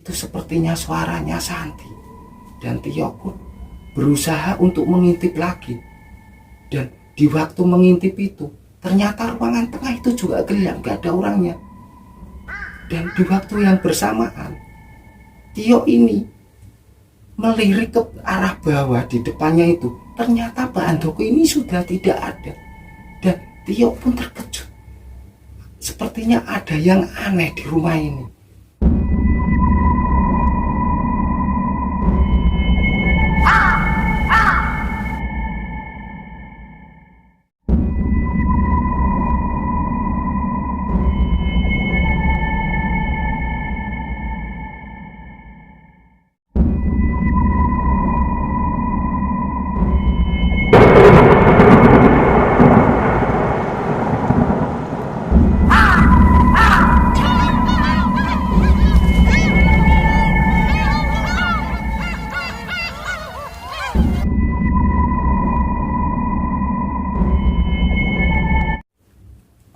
itu sepertinya suaranya Santi. Dan Tio pun berusaha untuk mengintip lagi. Dan di waktu mengintip itu, ternyata ruangan tengah itu juga gelap, gak ada orangnya. Dan di waktu yang bersamaan, Tio ini melirik ke arah bawah di depannya itu. Ternyata Pak Handoko ini sudah tidak ada. Dan Tio pun terkejut. Sepertinya ada yang aneh di rumah ini.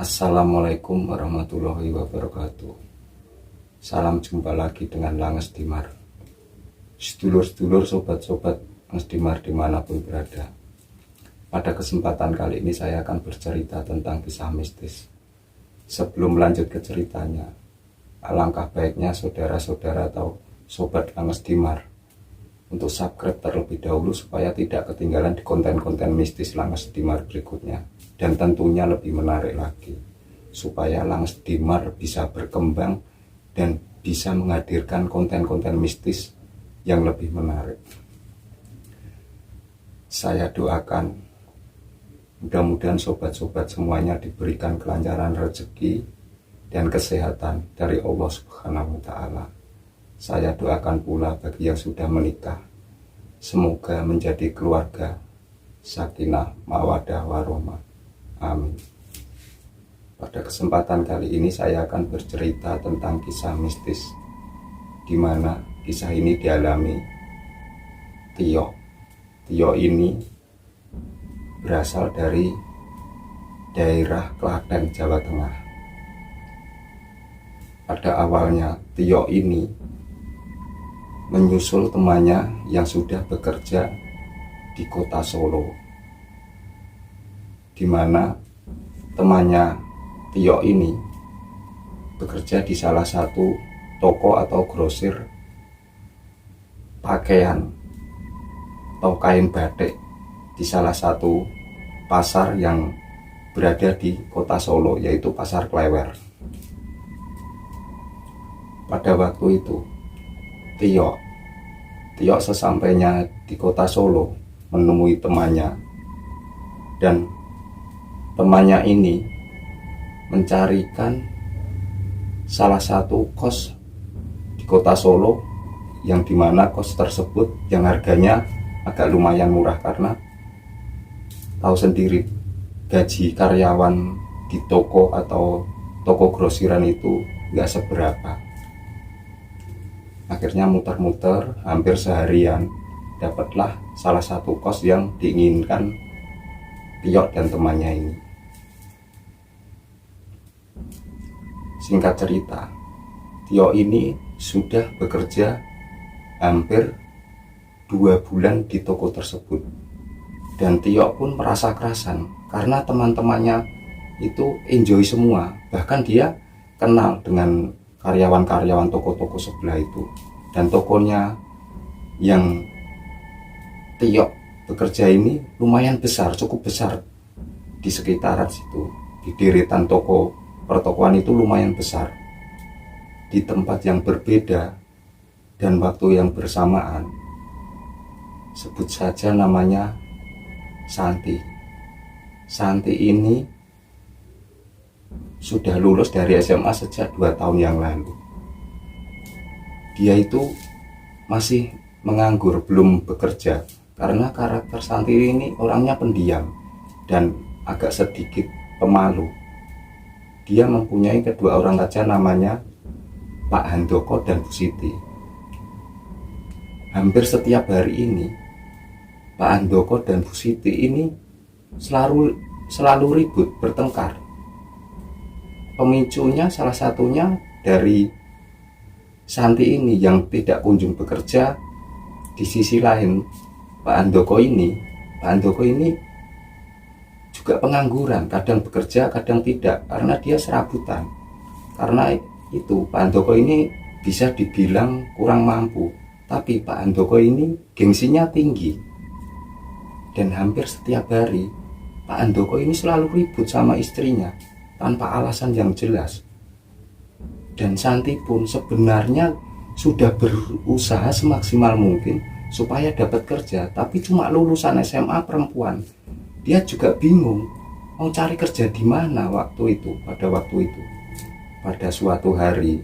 Assalamualaikum warahmatullahi wabarakatuh. Salam jumpa lagi dengan Langes Dimar. Sedulur-sedulur, sobat-sobat Langes Dimar dimanapun berada. Pada kesempatan kali ini saya akan bercerita tentang kisah mistis. Sebelum lanjut ke ceritanya, alangkah baiknya saudara-saudara atau sobat Langes Dimar untuk subscribe terlebih dahulu supaya tidak ketinggalan di konten-konten mistis Langes Dimar berikutnya. Dan tentunya lebih menarik lagi, supaya Langes Dimar bisa berkembang dan bisa menghadirkan konten-konten mistis yang lebih menarik. Saya doakan mudah-mudahan sobat-sobat semuanya diberikan kelancaran rezeki dan kesehatan dari Allah Subhanahu wa Ta'ala. Saya doakan pula bagi yang sudah menikah, semoga menjadi keluarga sakinah mawaddah warahmah. Amin. Pada kesempatan kali ini saya akan bercerita tentang kisah mistis, di mana kisah ini dialami Tio. Tio ini berasal dari daerah Klaten, Jawa Tengah. Pada awalnya Tio ini menyusul temannya yang sudah bekerja di kota Solo, di mana temannya Tio ini bekerja di salah satu toko atau grosir pakaian atau kain batik di salah satu pasar yang berada di kota Solo, yaitu Pasar Klewer. Pada waktu itu Tio sesampainya di kota Solo menemui temannya, dan temannya ini mencarikan salah satu kos di kota Solo, yang dimana kos tersebut yang harganya agak lumayan murah, karena tahu sendiri gaji karyawan di toko atau toko grosiran itu nggak seberapa. Akhirnya muter-muter hampir seharian, dapatlah salah satu kos yang diinginkan Tio dan temannya ini. Singkat cerita, Tio ini sudah bekerja hampir 2 bulan di toko tersebut. Dan Tio pun merasa kerasan karena teman-temannya itu enjoy semua. Bahkan dia kenal dengan karyawan-karyawan toko-toko sebelah itu. Dan tokonya yang Tio bekerja ini lumayan besar, cukup besar di sekitaran situ. Di deretan toko pertokoan itu lumayan besar. Di tempat yang berbeda dan waktu yang bersamaan, sebut saja namanya Santi. Santi ini sudah lulus dari SMA sejak 2 tahun yang lalu. Dia itu masih menganggur, belum bekerja, karena karakter Santi ini orangnya pendiam dan agak sedikit pemalu. Dia mempunyai kedua orang saja, namanya Pak Handoko dan Bu Siti. Hampir setiap hari ini Pak Handoko dan Bu Siti ini selalu ribut, bertengkar. Pemicunya salah satunya dari Santi ini yang tidak kunjung bekerja, di sisi lain Pak Handoko ini juga pengangguran, kadang bekerja kadang tidak, karena dia serabutan. Karena itu Pak Handoko ini bisa dibilang kurang mampu, tapi Pak Handoko ini gengsinya tinggi, dan hampir setiap hari Pak Handoko ini selalu ribut sama istrinya tanpa alasan yang jelas. Dan Santi pun sebenarnya sudah berusaha semaksimal mungkin supaya dapat kerja, tapi cuma lulusan SMA perempuan. Dia juga bingung mau cari kerja di mana waktu itu. Pada suatu hari,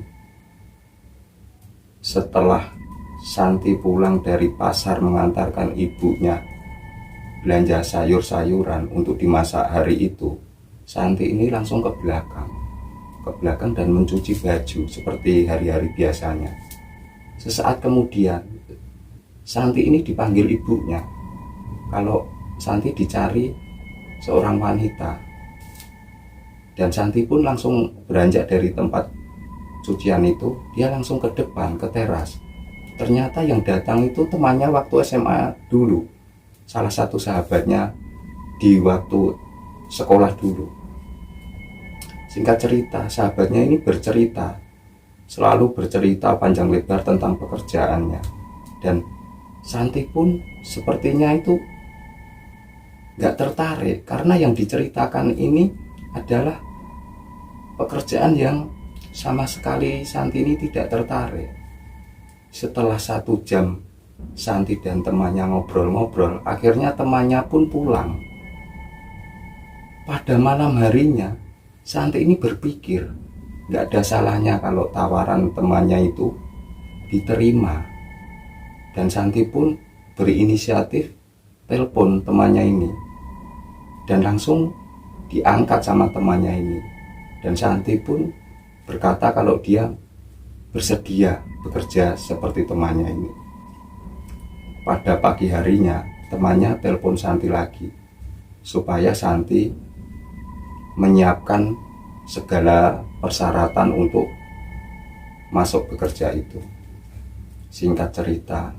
setelah Santi pulang dari pasar mengantarkan ibunya belanja sayur-sayuran untuk dimasak hari itu, Santi ini langsung ke belakang dan mencuci baju seperti hari-hari biasanya. Sesaat kemudian Santi ini dipanggil ibunya kalau Santi dicari seorang wanita, dan Santi pun langsung beranjak dari tempat cucian itu. Dia langsung ke depan, ke teras. Ternyata yang datang itu temannya waktu SMA dulu, salah satu sahabatnya di waktu sekolah dulu. Singkat cerita, sahabatnya ini selalu bercerita panjang lebar tentang pekerjaannya, dan Santi pun sepertinya itu gak tertarik, karena yang diceritakan ini adalah pekerjaan yang sama sekali Santi ini tidak tertarik. Setelah 1 jam Santi dan temannya ngobrol-ngobrol, akhirnya temannya pun pulang. Pada malam harinya Santi ini berpikir gak ada salahnya kalau tawaran temannya itu diterima, dan Santi pun berinisiatif telepon temannya ini, dan langsung diangkat sama temannya ini. Dan Santi pun berkata kalau dia bersedia bekerja seperti temannya ini. Pada pagi harinya temannya telepon Santi lagi supaya Santi menyiapkan segala persyaratan untuk masuk bekerja itu. Singkat cerita,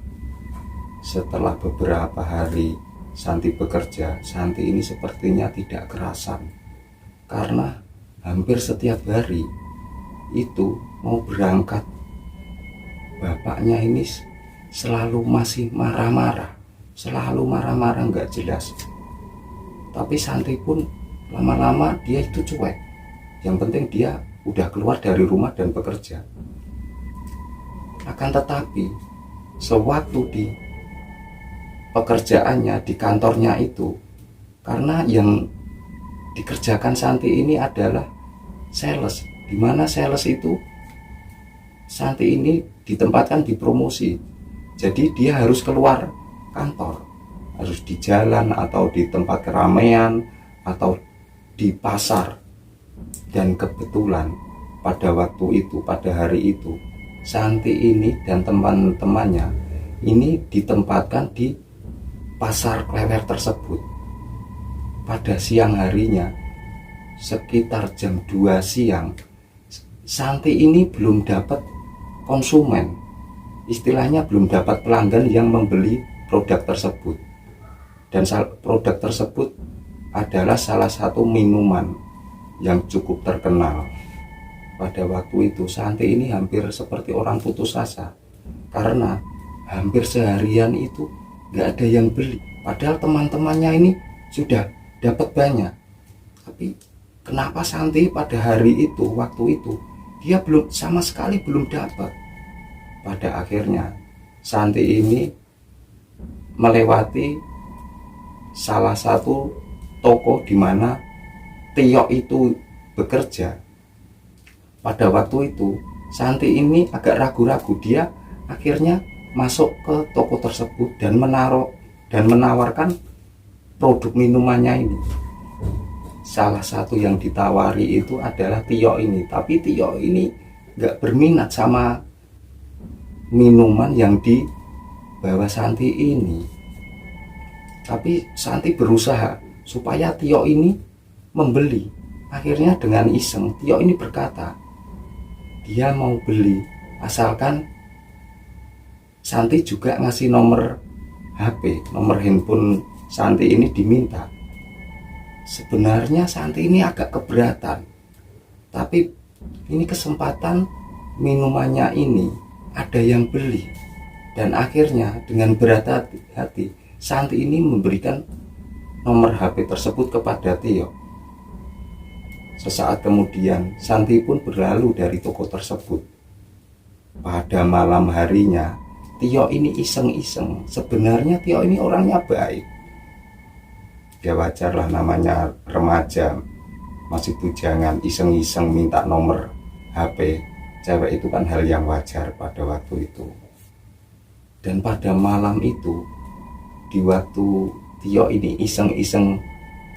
setelah beberapa hari Santi bekerja, Santi ini sepertinya tidak kerasan, karena hampir setiap hari itu mau berangkat, bapaknya ini selalu masih marah-marah nggak jelas. Tapi Santi pun lama-lama dia itu cuek, yang penting dia udah keluar dari rumah dan bekerja. Akan tetapi sewaktu di pekerjaannya, di kantornya itu, karena yang dikerjakan Santi ini adalah sales, dimana sales itu Santi ini ditempatkan di promosi, jadi dia harus keluar kantor, harus di jalan atau di tempat keramaian atau di pasar. Dan kebetulan pada waktu itu, pada hari itu, Santi ini dan teman-temannya ini ditempatkan di pasar Klewer tersebut. Pada siang harinya, sekitar jam 2 siang, Santi ini belum dapat konsumen, istilahnya belum dapat pelanggan yang membeli produk tersebut. Dan produk tersebut adalah salah satu minuman yang cukup terkenal. Pada waktu itu Santi ini hampir seperti orang putus asa, karena hampir seharian itu gak ada yang beli, padahal teman-temannya ini sudah dapat banyak. Tapi kenapa Santi pada hari itu, waktu itu, dia sama sekali belum dapat. Pada akhirnya Santi ini melewati salah satu toko di mana Tio itu bekerja. Pada waktu itu Santi ini agak ragu-ragu, dia akhirnya masuk ke toko tersebut dan menawarkan produk minumannya ini. Salah satu yang ditawari itu adalah Tio ini, tapi Tio ini gak berminat sama minuman yang dibawa Santi ini. Tapi Santi berusaha supaya Tio ini membeli. Akhirnya dengan iseng Tio ini berkata dia mau beli asalkan Santi juga ngasih nomor HP, nomor handphone Santi ini diminta. Sebenarnya Santi ini agak keberatan, tapi ini kesempatan minumannya ini ada yang beli, dan akhirnya dengan berat hati Santi ini memberikan nomor HP tersebut kepada Tio. Sesaat kemudian Santi pun berlalu dari toko tersebut. Pada malam harinya Tio ini iseng-iseng. Sebenarnya Tio ini orangnya baik. Ya wajarlah, namanya remaja, masih bujangan, iseng-iseng minta nomor HP cewek itu kan hal yang wajar pada waktu itu. Dan pada malam itu, di waktu Tio ini iseng-iseng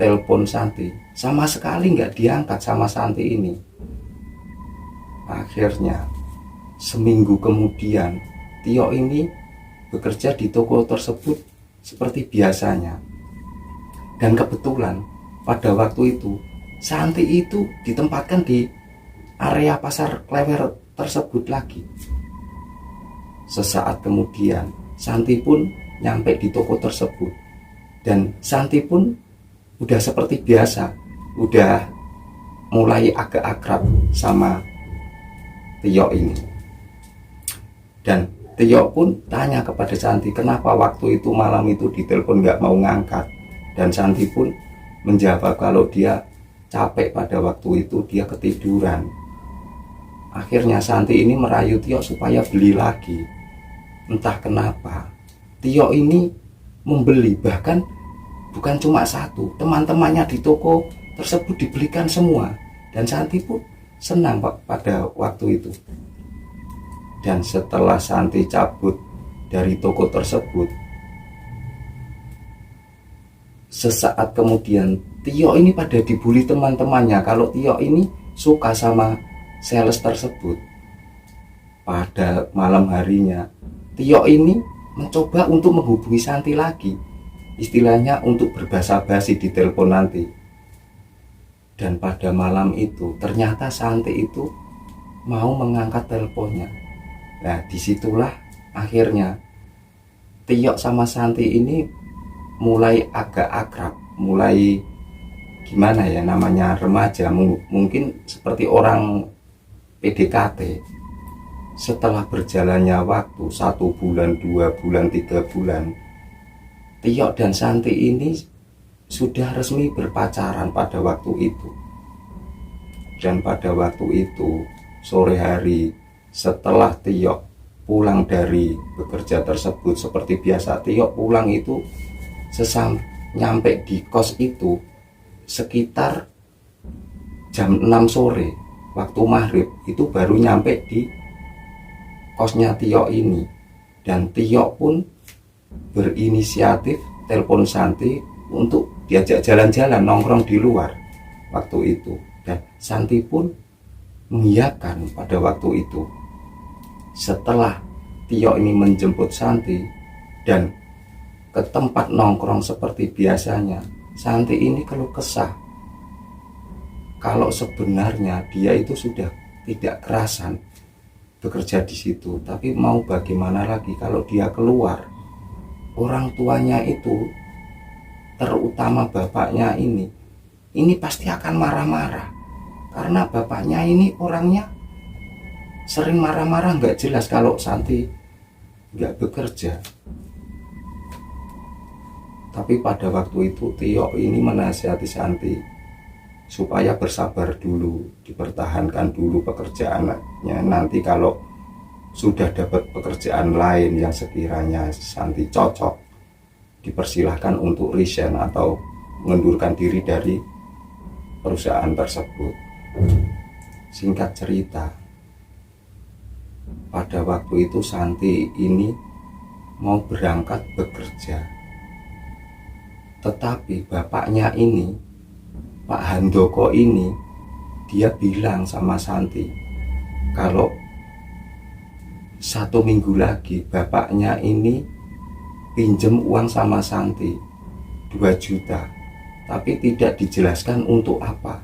telepon Santi, sama sekali nggak diangkat sama Santi ini. Akhirnya seminggu kemudian Tio ini bekerja di toko tersebut seperti biasanya. Dan kebetulan pada waktu itu Santi itu ditempatkan di area pasar Klewer tersebut lagi. Sesaat kemudian Santi pun nyampe di toko tersebut, dan Santi pun udah seperti biasa, udah mulai agak akrab sama Tio ini. Dan Tio pun tanya kepada Santi kenapa waktu itu malam itu ditelepon nggak mau ngangkat. Dan Santi pun menjawab kalau dia capek pada waktu itu, dia ketiduran. Akhirnya Santi ini merayu Tio supaya beli lagi. Entah kenapa Tio ini membeli, bahkan bukan cuma satu, teman-temannya di toko tersebut dibelikan semua. Dan Santi pun senang pada waktu itu. Dan setelah Santi cabut dari toko tersebut, sesaat kemudian Tio ini pada dibully teman-temannya kalau Tio ini suka sama sales tersebut. Pada malam harinya Tio ini mencoba untuk menghubungi Santi lagi, istilahnya untuk berbasa-basi di telepon nanti. Dan pada malam itu ternyata Santi itu mau mengangkat teleponnya. Nah, disitulah akhirnya Tio sama Santi ini mulai agak akrab, mulai gimana ya, namanya remaja, mungkin seperti orang PDKT. Setelah berjalannya waktu 1 bulan, 2 bulan, 3 bulan, Tio dan Santi ini sudah resmi berpacaran pada waktu itu. Dan pada waktu itu sore hari, setelah Tio pulang dari bekerja tersebut, seperti biasa Tio pulang itu nyampe di kos itu sekitar jam 6 sore, waktu maghrib itu baru nyampe di kosnya Tio ini. Dan Tio pun berinisiatif telepon Santi untuk diajak jalan-jalan, nongkrong di luar waktu itu. Dan Santi pun mengiyakan pada waktu itu. Setelah Tio ini menjemput Santi dan ke tempat nongkrong seperti biasanya, Santi ini keluh kesah kalau sebenarnya dia itu sudah tidak kerasan bekerja di situ, tapi mau bagaimana lagi kalau dia keluar, orang tuanya itu, terutama bapaknya ini pasti akan marah-marah, karena bapaknya ini orangnya sering marah-marah nggak jelas kalau Santi nggak bekerja. Tapi pada waktu itu Tio ini menasihati Santi supaya bersabar dulu, dipertahankan dulu pekerjaannya. Nanti kalau sudah dapat pekerjaan lain yang sekiranya Santi cocok, dipersilahkan untuk resign atau mengundurkan diri dari perusahaan tersebut. Singkat cerita, pada waktu itu Santi ini mau berangkat bekerja. Tetapi bapaknya ini, Pak Handoko ini, dia bilang sama Santi kalau 1 minggu lagi bapaknya ini pinjem uang sama Santi 2 juta, tapi tidak dijelaskan untuk apa.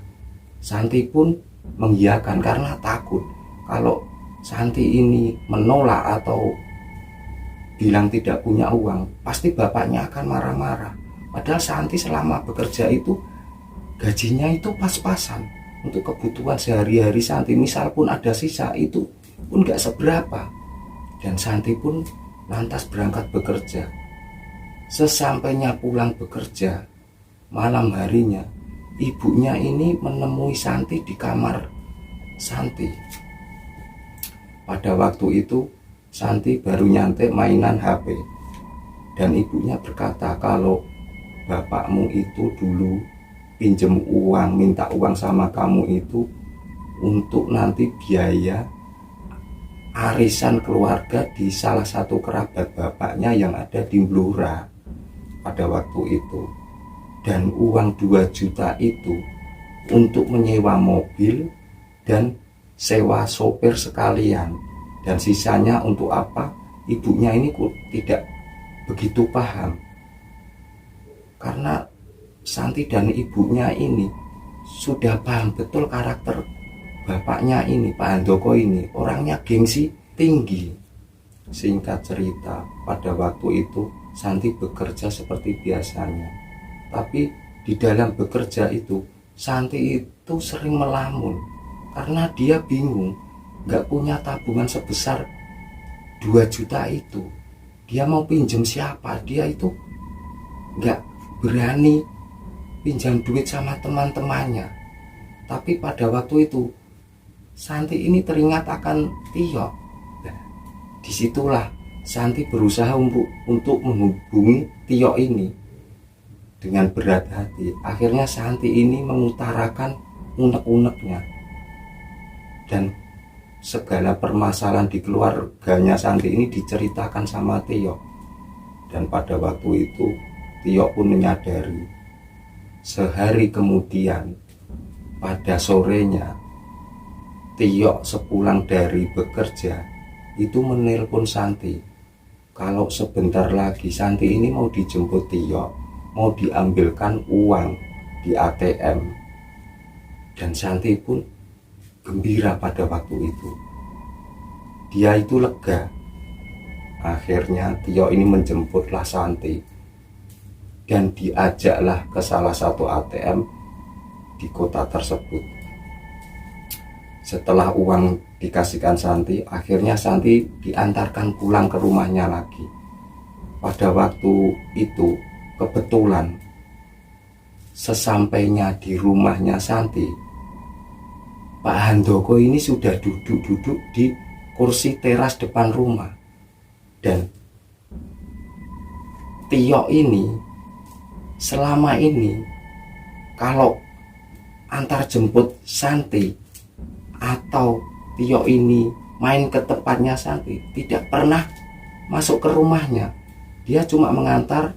Santi pun mengiyakan karena takut kalau Santi ini menolak atau bilang tidak punya uang, pasti bapaknya akan marah-marah. Padahal Santi selama bekerja itu gajinya itu pas-pasan untuk kebutuhan sehari-hari Santi. Misal pun ada sisa, itu pun gak seberapa. Dan Santi pun lantas berangkat bekerja. Sesampainya pulang bekerja, malam harinya ibunya ini menemui Santi di kamar Santi. Pada waktu itu Santi baru nyantek mainan HP, dan ibunya berkata kalau bapakmu itu dulu pinjem uang, minta uang sama kamu itu untuk nanti biaya arisan keluarga di salah satu kerabat bapaknya yang ada di Blora pada waktu itu. Dan uang 2 juta itu untuk menyewa mobil dan sewa sopir sekalian. Dan sisanya untuk apa? Ibunya ini tidak begitu paham. Karena Santi dan ibunya ini sudah paham betul karakter bapaknya ini, Pak Handoko ini. Orangnya gengsi tinggi. Singkat cerita, pada waktu itu Santi bekerja seperti biasanya. Tapi di dalam bekerja itu, Santi itu sering melamun. Karena dia bingung, gak punya tabungan sebesar 2 juta itu. Dia mau pinjam siapa? Dia itu gak berani pinjam duit sama teman-temannya. Tapi pada waktu itu Santi ini teringat akan Tio. Nah, disitulah Santi berusaha untuk menghubungi Tio ini dengan berat hati. Akhirnya Santi ini mengutarakan unek-uneknya dan segala permasalahan di keluarganya Santi ini diceritakan sama Tio. Dan pada waktu itu Tio pun menyadari. Sehari kemudian, pada sorenya, Tio sepulang dari bekerja itu menelpon Santi kalau sebentar lagi Santi ini mau dijemput Tio, mau diambilkan uang di ATM. Dan Santi pun gembira pada waktu itu. Dia itu lega. Akhirnya Tio ini menjemputlah Santi dan diajaklah ke salah satu ATM di kota tersebut. Setelah uang dikasihkan Santi, akhirnya Santi diantarkan pulang ke rumahnya lagi. Pada waktu itu kebetulan sesampainya di rumahnya Santi, Pak Handoko ini sudah duduk-duduk di kursi teras depan rumah. Dan Tio ini selama ini kalau antar jemput Santi atau Tio ini main ke tempatnya Santi, tidak pernah masuk ke rumahnya. Dia cuma mengantar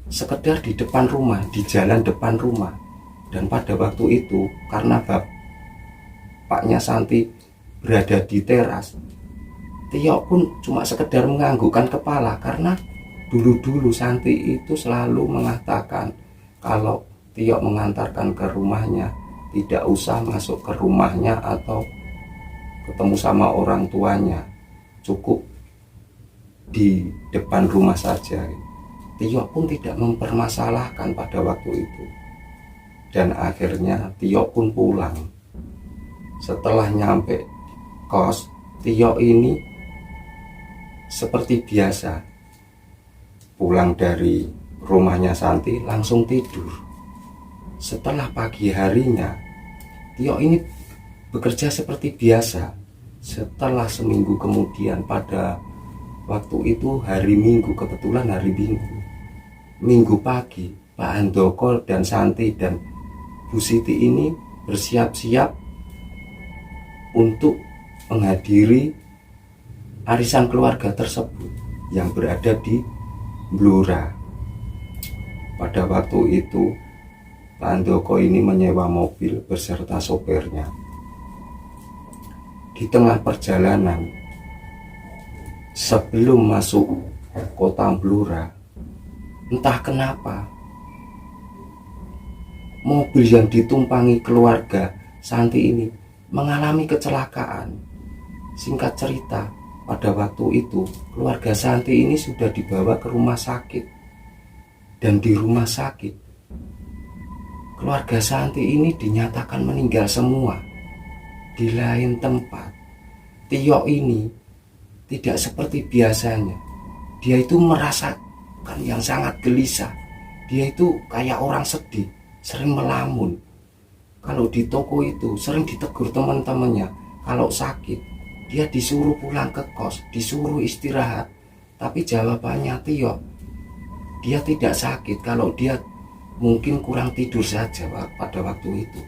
sekedar di depan rumah, di jalan depan rumah. Dan pada waktu itu karena bapaknya Santi berada di teras, Tio pun cuma sekedar menganggukkan kepala. Karena dulu-dulu Santi itu selalu mengatakan kalau Tio mengantarkan ke rumahnya, tidak usah masuk ke rumahnya atau ketemu sama orang tuanya, cukup di depan rumah saja. Tio pun tidak mempermasalahkan pada waktu itu. Dan akhirnya Tio pun pulang. Setelah nyampe kos, Tio ini seperti biasa pulang dari rumahnya Santi langsung tidur. Setelah pagi harinya, Tio ini bekerja seperti biasa. Setelah seminggu kemudian, pada waktu itu hari Minggu, kebetulan hari Minggu pagi, Pak Handoko dan Santi dan Bu Siti ini bersiap-siap untuk menghadiri arisan keluarga tersebut yang berada di Blora. Pada waktu itu Pak Handoko ini menyewa mobil beserta sopirnya. Di tengah perjalanan sebelum masuk kota Blora, entah kenapa mobil yang ditumpangi keluarga Santi ini mengalami kecelakaan. Singkat cerita, pada waktu itu keluarga Santi ini sudah dibawa ke rumah sakit. Dan di rumah sakit, keluarga Santi ini dinyatakan meninggal semua. Di lain tempat, Tio ini tidak seperti biasanya. Dia itu merasakan yang sangat gelisah. Dia itu kayak orang sedih, sering melamun. Kalau di toko itu sering ditegur teman-temannya. Kalau sakit, dia disuruh pulang ke kos, disuruh istirahat. Tapi jawabannya Tio, dia tidak sakit. Kalau dia mungkin kurang tidur saja pada waktu itu.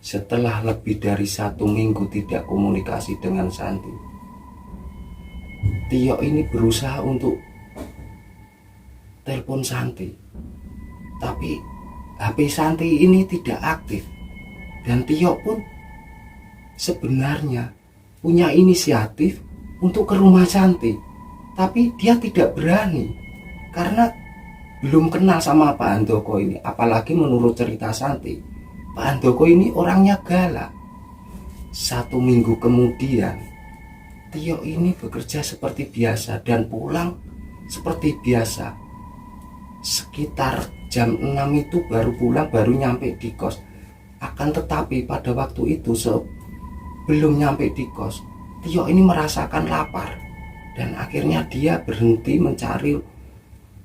Setelah lebih dari 1 minggu tidak komunikasi dengan Santi, Tio ini berusaha untuk telepon Santi. Tapi HP Santi ini tidak aktif. Dan Tio pun sebenarnya punya inisiatif untuk ke rumah Santi, tapi dia tidak berani karena belum kenal sama Pak Handoko ini. Apalagi menurut cerita Santi, Pak Handoko ini orangnya galak. 1 minggu kemudian, Tio ini bekerja seperti biasa dan pulang seperti biasa. Sekitar jam 6 itu baru pulang, baru nyampe di kos. Akan tetapi pada waktu itu belum nyampe di kos, Tio ini merasakan lapar dan akhirnya dia berhenti mencari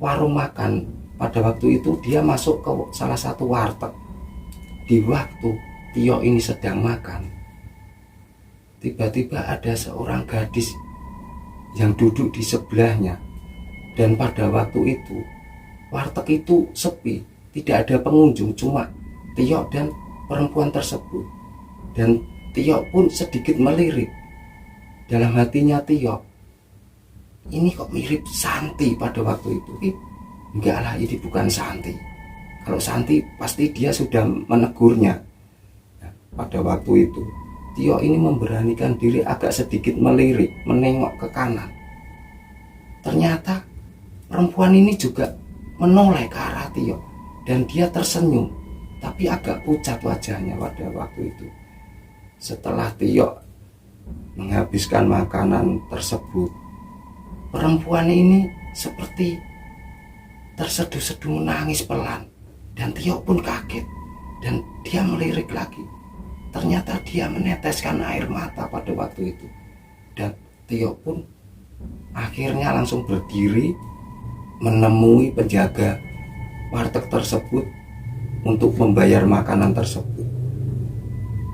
warung makan. Pada waktu itu dia masuk ke salah satu warteg. Di waktu Tio ini sedang makan, tiba-tiba ada seorang gadis yang duduk di sebelahnya. Dan pada waktu itu warteg itu sepi, tidak ada pengunjung, cuma Tio dan perempuan tersebut. Dan Tio pun sedikit melirik. Dalam hatinya Tio, ini kok mirip Santi pada waktu itu. Enggak lah, ini bukan Santi. Kalau Santi pasti dia sudah menegurnya. Nah, pada waktu itu Tio ini memberanikan diri agak sedikit melirik, menengok ke kanan. Ternyata perempuan ini juga menoleh ke arah Tio dan dia tersenyum, tapi agak pucat wajahnya pada waktu itu. Setelah Tio menghabiskan makanan tersebut, perempuan ini seperti terseduh-seduh menangis pelan. Dan Tio pun kaget dan dia melirik lagi. Ternyata dia meneteskan air mata pada waktu itu. Dan Tio pun akhirnya langsung berdiri menemui penjaga warteg tersebut untuk membayar makanan tersebut.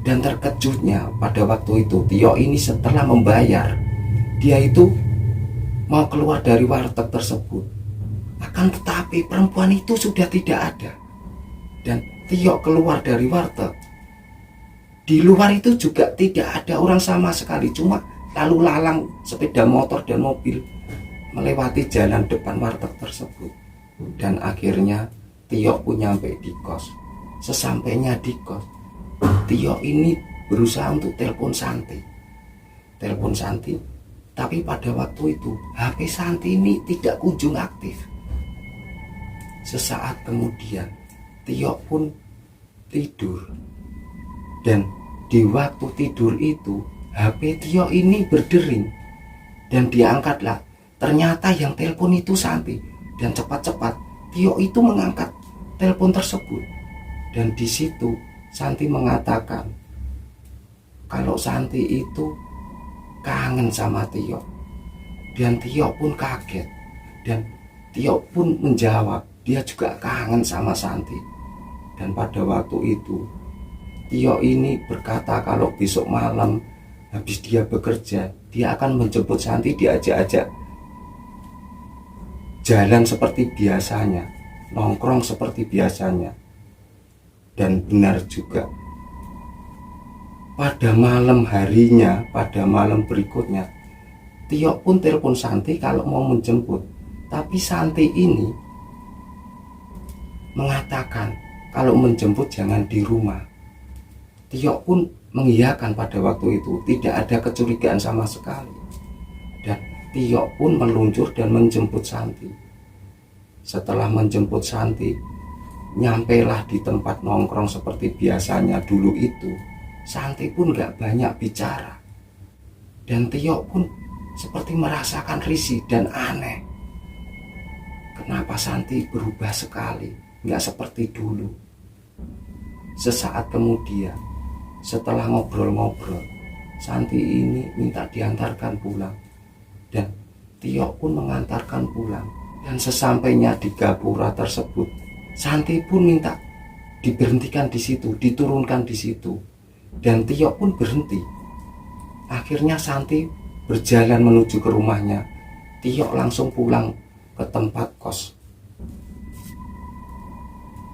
Dan terkejutnya pada waktu itu Tio ini setelah membayar, dia itu mau keluar dari warteg tersebut. Akan tetapi perempuan itu sudah tidak ada. Dan Tio keluar dari warteg. Di luar itu juga tidak ada orang sama sekali, cuma lalu lalang sepeda motor dan mobil melewati jalan depan warteg tersebut. Dan akhirnya Tio pun nyampe di kos. Sesampainya di kos, Tio ini berusaha untuk telepon Santi. Tapi pada waktu itu HP Santi ini tidak kunjung aktif. Sesaat kemudian Tio pun tidur. Dan di waktu tidur itu HP Tio ini berdering. Dan diangkatlah. Ternyata yang telepon itu Santi. Dan cepat-cepat Tio itu mengangkat telepon tersebut. Dan di situ Santi mengatakan kalau Santi itu kangen sama Tio. Dan Tio pun kaget. Dan Tio pun menjawab dia juga kangen sama Santi. Dan pada waktu itu Tio ini berkata kalau besok malam habis dia bekerja, dia akan menjemput Santi, diajak-ajak jalan seperti biasanya, nongkrong seperti biasanya. Dan benar juga, pada malam harinya, pada malam berikutnya, Tio pun telepon Santi kalau mau menjemput. Tapi Santi ini mengatakan kalau menjemput jangan di rumah. Tio pun mengiyakan pada waktu itu, tidak ada kecurigaan sama sekali. Dan Tio pun meluncur dan menjemput Santi. Setelah menjemput Santi, nyampailah di tempat nongkrong seperti biasanya dulu itu. Santi pun gak banyak bicara. Dan Tio pun seperti merasakan risih dan aneh. Kenapa Santi berubah sekali, nggak seperti dulu. Sesaat kemudian, setelah ngobrol-ngobrol, Santi ini minta diantarkan pulang. Dan Tio pun mengantarkan pulang. Dan sesampainya di gapura tersebut, Santi pun minta diberhentikan di situ, diturunkan di situ. Dan Tio pun berhenti. Akhirnya Santi berjalan menuju ke rumahnya. Tio langsung pulang ke tempat kos.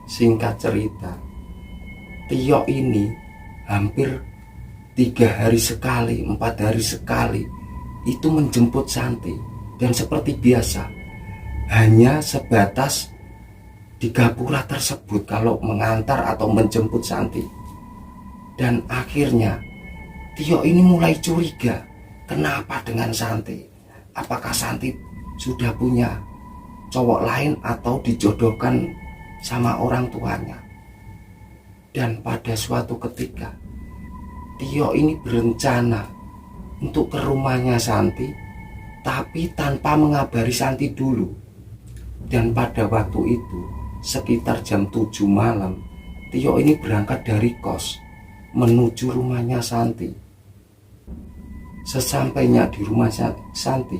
Singkat cerita, Tio ini hampir 3 hari sekali, 4 hari sekali itu menjemput Santi. Dan seperti biasa, hanya sebatas di gapura tersebut kalau mengantar atau menjemput Santi. Dan akhirnya Tio ini mulai curiga, kenapa dengan Santi? Apakah Santi sudah punya cowok lain atau dijodohkan sama orang tuanya? Dan pada suatu ketika, Tio ini berencana untuk ke rumahnya Santi, tapi tanpa mengabari Santi dulu. Dan pada waktu itu, sekitar jam 7 malam, Tio ini berangkat dari kos menuju rumahnya Santi. Sesampainya di rumah Santi,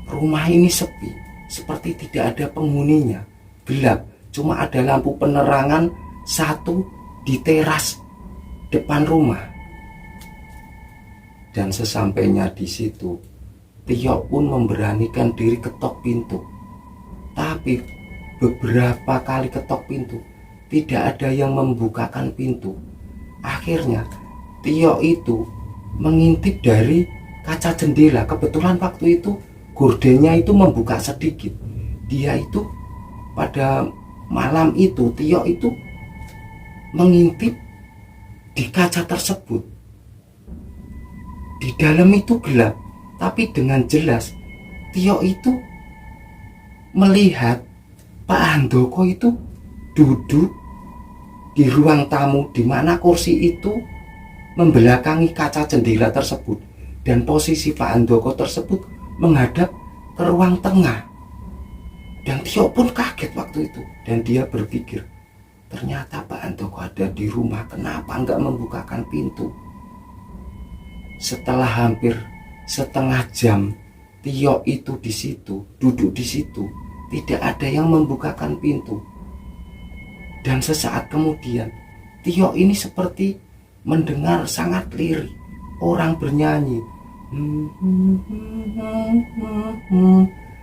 rumah ini sepi, seperti tidak ada penghuninya, gelap, cuma ada lampu penerangan satu di teras depan rumah. Dan sesampainya di situ, Tio pun memberanikan diri ketok pintu. Tapi beberapa kali ketok pintu, tidak ada yang membukakan pintu. Akhirnya Tio itu mengintip dari kaca jendela. Kebetulan waktu itu gordennya itu membuka sedikit. Dia itu pada malam itu, Tio itu mengintip di kaca tersebut. Di dalam itu gelap, tapi dengan jelas Tio itu melihat Pak Handoko itu duduk di ruang tamu, di mana kursi itu membelakangi kaca jendela tersebut, dan posisi Pak Handoko tersebut menghadap ke ruang tengah. Dan Tio pun kaget waktu itu, dan dia berpikir, ternyata Pak Handoko ada di rumah, kenapa enggak membukakan pintu? Setelah hampir setengah jam Tio itu di situ, duduk di situ, tidak ada yang membukakan pintu. Dan sesaat kemudian Tio ini seperti mendengar sangat lirih orang bernyanyi,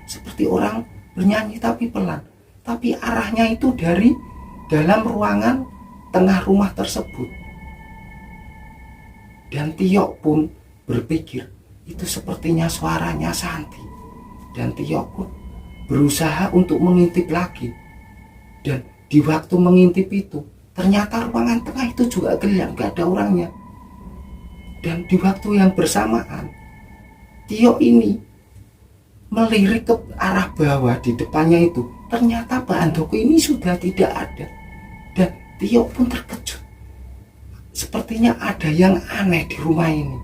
seperti orang bernyanyi tapi pelan, tapi arahnya itu dari dalam ruangan tengah rumah tersebut. Dan Tio pun berpikir, itu sepertinya suaranya Santi. Dan Tio pun berusaha untuk mengintip lagi. Dan di waktu mengintip itu, ternyata ruangan tengah itu juga gelap, gak ada orangnya. Dan di waktu yang bersamaan, Tio ini melirik ke arah bawah di depannya itu. Ternyata Pak Handoko ini sudah tidak ada. Dan Tio pun terkejut. Sepertinya ada yang aneh di rumah ini.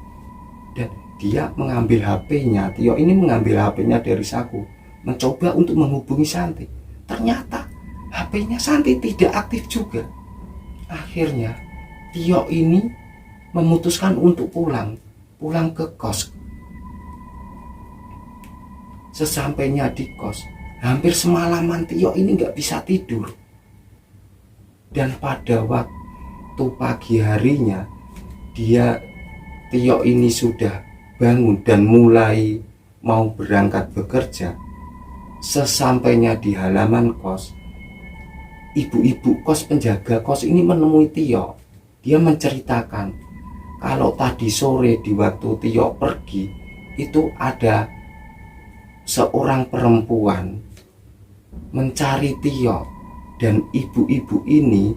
Dan dia mengambil HP-nya. Tio ini mengambil HP-nya dari saku, mencoba untuk menghubungi Santi. Ternyata HP-nya Santi tidak aktif juga. Akhirnya Tio ini memutuskan untuk pulang ke kos. Sesampainya di kos, hampir semalaman Tio ini gak bisa tidur. Dan pada waktu pagi harinya, Tio ini sudah bangun dan mulai mau berangkat bekerja. Sesampainya di halaman kos, ibu-ibu kos, penjaga kos ini menemui Tio. Dia menceritakan kalau tadi sore di waktu Tio pergi, itu ada seorang perempuan mencari Tio. Dan ibu-ibu ini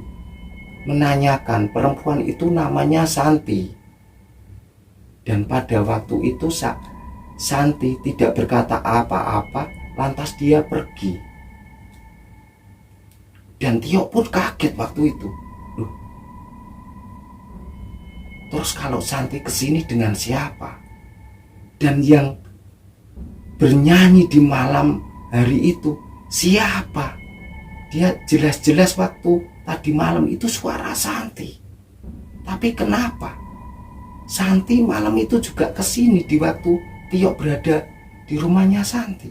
menanyakan perempuan itu namanya Santi. Dan pada waktu itu Santi tidak berkata apa-apa, lantas dia pergi. Dan Tio pun kaget waktu itu. Loh, terus kalau Santi kesini dengan siapa? Dan yang bernyanyi di malam hari itu siapa? Dia jelas-jelas waktu tadi malam itu suara Santi. Tapi kenapa Santi malam itu juga kesini di waktu Tio berada di rumahnya Santi?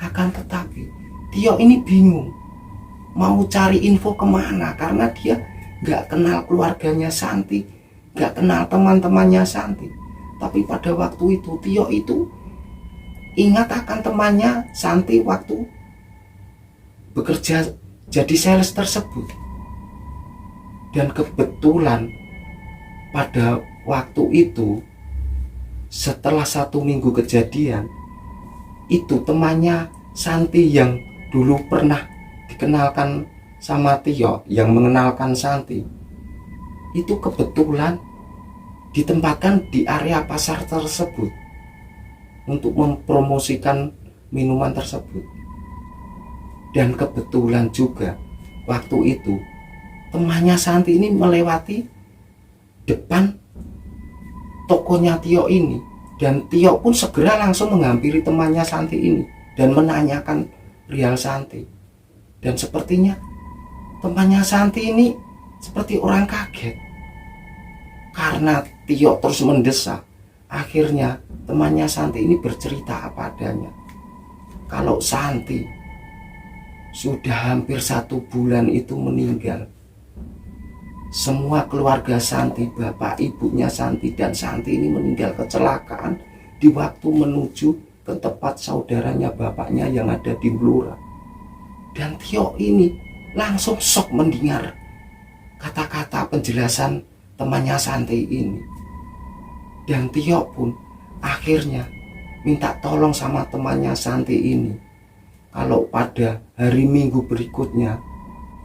Akan tetapi Tio ini bingung mau cari info kemana, karena dia gak kenal keluarganya Santi, gak kenal teman-temannya Santi. Tapi pada waktu itu Tio itu ingat akan temannya Santi waktu bekerja jadi sales tersebut. Dan kebetulan pada waktu itu, setelah 1 minggu kejadian itu, temannya Santi yang dulu pernah dikenalkan sama Tio, yang mengenalkan Santi, itu kebetulan ditempatkan di area pasar tersebut untuk mempromosikan minuman tersebut. Dan kebetulan juga waktu itu temannya Santi ini melewati depan tokonya Tio ini, dan Tio pun segera langsung menghampiri temannya Santi ini dan menanyakan perihal Santi. Dan sepertinya temannya Santi ini seperti orang kaget karena Tio terus mendesak. Akhirnya temannya Santi ini bercerita apa adanya, kalau Santi sudah hampir 1 bulan itu meninggal. Semua keluarga Santi, bapak ibunya Santi dan Santi ini meninggal kecelakaan di waktu menuju ke tempat saudaranya bapaknya yang ada di Blora. Dan Tio ini langsung shock mendengar kata-kata penjelasan temannya Santi ini. Dan Tio pun akhirnya minta tolong sama temannya Santi ini, kalau pada hari Minggu berikutnya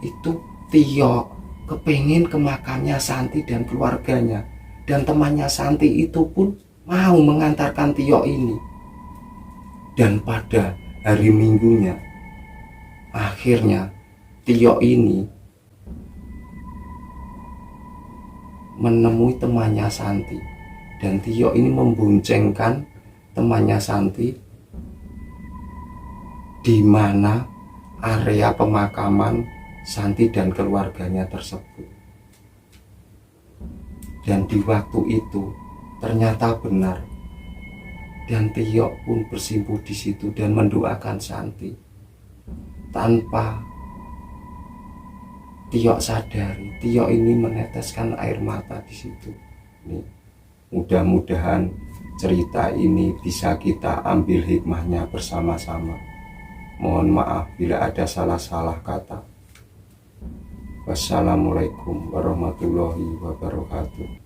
itu Tio kepingin ke makamnya Santi dan keluarganya. Dan temannya Santi itu pun mau mengantarkan Tio ini. Dan pada hari Minggunya akhirnya Tio ini menemui temannya Santi, dan Tio ini memboncengkan temannya Santi di mana area pemakaman Santi dan keluarganya tersebut. Dan di waktu itu ternyata benar, dan Tio pun bersimpuh di situ dan mendoakan Santi tanpa Tio sadari. Tio ini meneteskan air mata di situ. Nih, mudah-mudahan cerita ini bisa kita ambil hikmahnya bersama-sama. Mohon maaf bila ada salah-salah kata. Wassalamualaikum warahmatullahi wabarakatuh.